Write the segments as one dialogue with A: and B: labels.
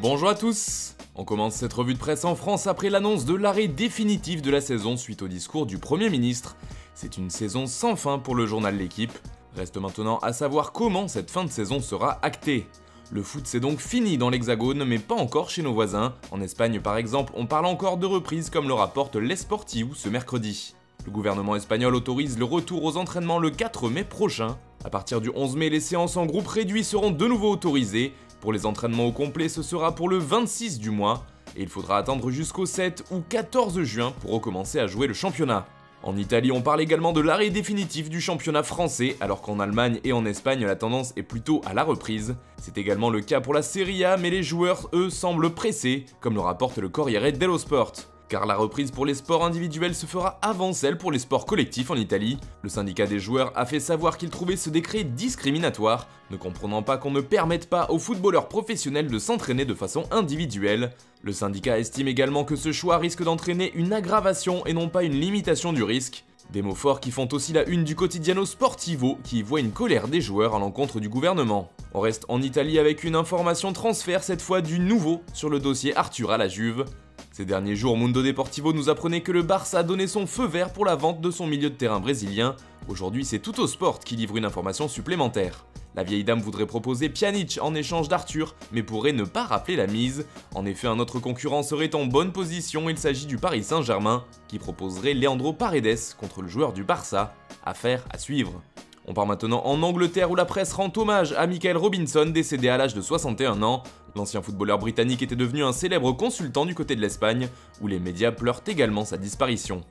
A: Bonjour à tous. On commence cette revue de presse en France après l'annonce de l'arrêt définitif de la saison suite au discours du Premier ministre. C'est une saison sans fin pour le journal L'Équipe. Reste maintenant à savoir comment cette fin de saison sera actée. Le foot c'est donc fini dans l'Hexagone, mais pas encore chez nos voisins. En Espagne par exemple, on parle encore de reprise comme le rapporte l'Esportiu ce mercredi. Le gouvernement espagnol autorise le retour aux entraînements le 4 mai prochain. À partir du 11 mai, les séances en groupe réduit seront de nouveau autorisées. Pour les entraînements au complet, ce sera pour le 26 du mois. Et il faudra attendre jusqu'au 7 ou 14 juin pour recommencer à jouer le championnat. En Italie, on parle également de l'arrêt définitif du championnat français, alors qu'en Allemagne et en Espagne, la tendance est plutôt à la reprise. C'est également le cas pour la Serie A, mais les joueurs, eux, semblent pressés, comme le rapporte le Corriere dello Sport. Car la reprise pour les sports individuels se fera avant celle pour les sports collectifs en Italie. Le syndicat des joueurs a fait savoir qu'il trouvait ce décret discriminatoire, ne comprenant pas qu'on ne permette pas aux footballeurs professionnels de s'entraîner de façon individuelle. Le syndicat estime également que ce choix risque d'entraîner une aggravation et non pas une limitation du risque. Des mots forts qui font aussi la une du Quotidiano Sportivo qui y voit une colère des joueurs à l'encontre du gouvernement. On reste en Italie avec une information transfert cette fois du nouveau sur le dossier Arthur à la Juve. Ces derniers jours, Mundo Deportivo nous apprenait que le Barça a donné son feu vert pour la vente de son milieu de terrain brésilien. Aujourd'hui, c'est Tuttosport qui livre une information supplémentaire. La vieille dame voudrait proposer Pjanic en échange d'Arthur, mais pourrait ne pas rappeler la mise. En effet, un autre concurrent serait en bonne position, il s'agit du Paris Saint-Germain, qui proposerait Leandro Paredes contre le joueur du Barça. Affaire à suivre. On part maintenant en Angleterre où la presse rend hommage à Michael Robinson, décédé à l'âge de 61 ans. L'ancien footballeur britannique était devenu un célèbre consultant du côté de l'Espagne, où les médias pleurent également sa disparition.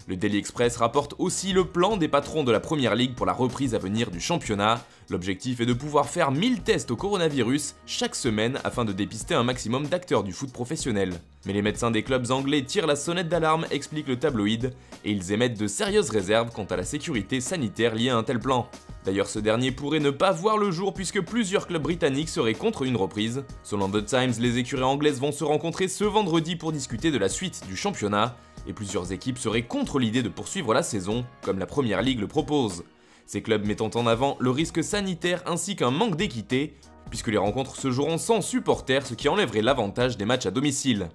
A: Le Daily Express rapporte aussi le plan des patrons de la Première Ligue pour la reprise à venir du championnat. L'objectif est de pouvoir faire 1000 tests au coronavirus chaque semaine afin de dépister un maximum d'acteurs du foot professionnel. Mais les médecins des clubs anglais tirent la sonnette d'alarme, explique le tabloïd, et ils émettent de sérieuses réserves quant à la sécurité sanitaire liée à un tel plan. D'ailleurs, ce dernier pourrait ne pas voir le jour puisque plusieurs clubs britanniques seraient contre une reprise. Selon The Times, les écuries anglaises vont se rencontrer ce vendredi pour discuter de la suite du championnat, et plusieurs équipes seraient contre l'idée de poursuivre la saison, comme la Première Ligue le propose. Ces clubs mettant en avant le risque sanitaire ainsi qu'un manque d'équité, puisque les rencontres se joueront sans supporters, ce qui enlèverait l'avantage des matchs à domicile.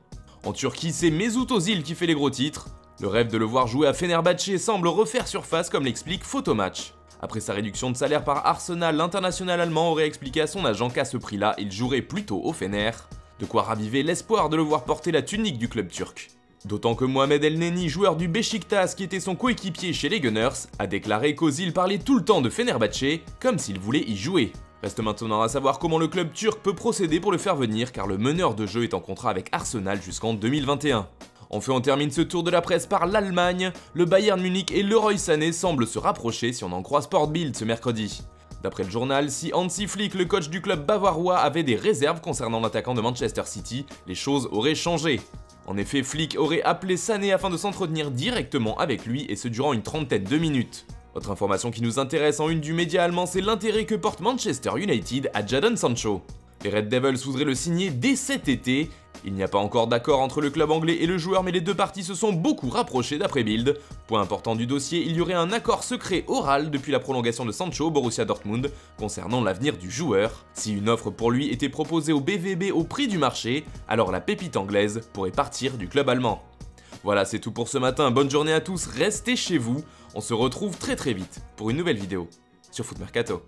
A: En Turquie, c'est Mesut Özil qui fait les gros titres. Le rêve de le voir jouer à Fenerbahçe semble refaire surface comme l'explique Photomatch. Après sa réduction de salaire par Arsenal, l'international allemand aurait expliqué à son agent qu'à ce prix-là, il jouerait plutôt au Fener. De quoi raviver l'espoir de le voir porter la tunique du club turc. D'autant que Mohamed El Neni, joueur du Beşiktaş qui était son coéquipier chez les Gunners, a déclaré qu'Ozil parlait tout le temps de Fenerbahçe, comme s'il voulait y jouer. Reste maintenant à savoir comment le club turc peut procéder pour le faire venir car le meneur de jeu est en contrat avec Arsenal jusqu'en 2021. Enfin, on termine ce tour de la presse par l'Allemagne. Le Bayern Munich et Leroy Sané semblent se rapprocher si on en croit Sport Bild ce mercredi. D'après le journal, si Hansi Flick, le coach du club bavarois, avait des réserves concernant l'attaquant de Manchester City, les choses auraient changé. En effet, Flick aurait appelé Sané afin de s'entretenir directement avec lui et ce durant une trentaine de minutes. Autre information qui nous intéresse en une du média allemand, c'est l'intérêt que porte Manchester United à Jadon Sancho. Les Red Devils voudraient le signer dès cet été. Il n'y a pas encore d'accord entre le club anglais et le joueur, mais les deux parties se sont beaucoup rapprochées d'après Bild. Point important du dossier, il y aurait un accord secret oral depuis la prolongation de Sancho au Borussia Dortmund concernant l'avenir du joueur. Si une offre pour lui était proposée au BVB au prix du marché, alors la pépite anglaise pourrait partir du club allemand. Voilà, c'est tout pour ce matin, bonne journée à tous, restez chez vous. On se retrouve très vite pour une nouvelle vidéo sur Foot Mercato.